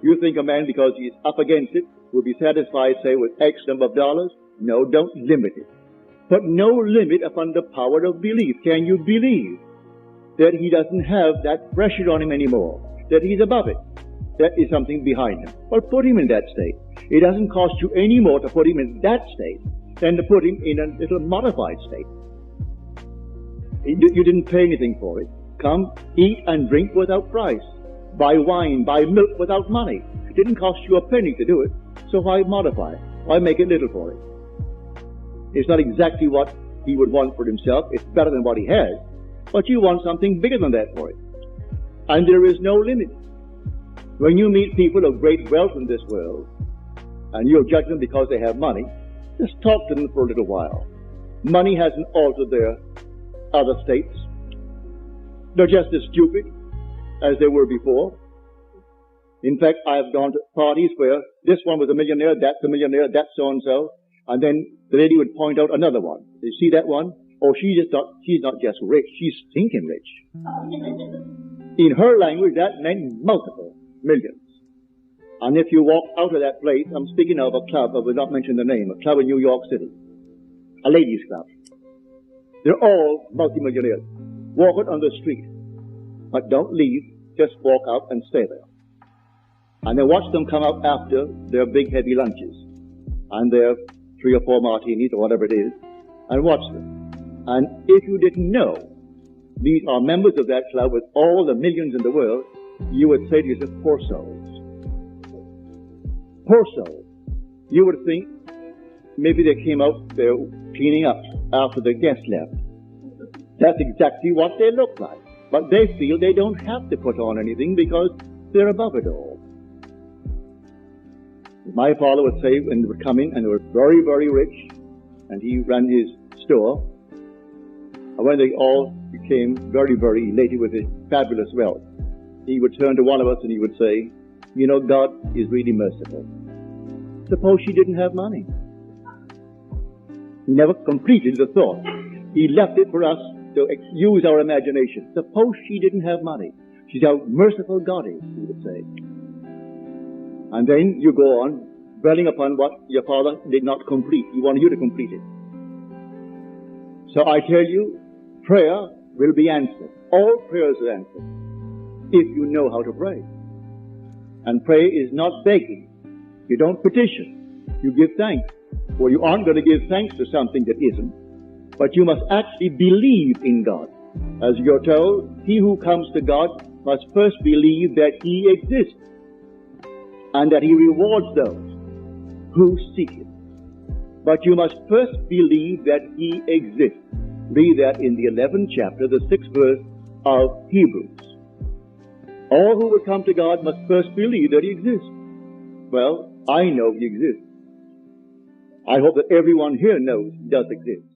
You think a man, because he's up against it, will be satisfied, say, with X number of dollars? No, don't limit it. Put no limit upon the power of belief. Can you believe that he doesn't have that pressure on him anymore? That he's above it? That is something behind him. Well, put him in that state. It doesn't cost you any more to put him in that state than to put him in a little modified state. You didn't pay anything for it. Come, eat and drink without price. Buy wine, buy milk without money. It didn't cost you a penny to do it. So why modify it? Why make it little for it? It's not exactly what he would want for himself. It's better than what he has. But you want something bigger than that for it. And there is no limit. When you meet people of great wealth in this world, and you'll judge them because they have money, just talk to them for a little while. Money hasn't altered their other states. They're just as stupid as they were before. In fact, I've gone to parties where this one was a millionaire, that's a millionaire, that's so-and-so, and then the lady would point out another one. You see that one? Oh, she's not just rich, she's stinking rich. In her language, that meant multiple millions. And if you walk out of that place, I'm speaking of a club, I will not mention the name, a club in New York City, a ladies' club. They're all multimillionaires. Walk it on the street. But don't leave, just walk out and stay there. And then watch them come out after their big heavy lunches and their 3 or 4 martinis or whatever it is, and watch them. And if you didn't know these are members of that club with all the millions in the world, you would say to yourself, poor souls. Poor souls. You would think maybe they came out there cleaning up after the guests left. That's exactly what they look like. But they feel they don't have to put on anything because they're above it all. My father would say when they were coming and they were very, very rich, and he ran his store, and when they all became very, very elated with his fabulous wealth, he would turn to one of us and he would say, you know, God is really merciful. Suppose she didn't have money. He never completed the thought. He left it for us to use our imagination. Suppose she didn't have money. She's how merciful God is, he would say. And then you go on dwelling upon what your father did not complete. He wanted you to complete it. So I tell you, prayer will be answered. All prayers are answered if you know how to pray. And pray is not begging. You don't petition. You give thanks. Well, you aren't going to give thanks to something that isn't. But you must actually believe in God. As you're told, he who comes to God must first believe that he exists and that he rewards those who seek him. But you must first believe that he exists. Read that in the 11th chapter, the 6th verse of Hebrews. All who will come to God must first believe that he exists. Well, I know he exists. I hope that everyone here knows he does exist.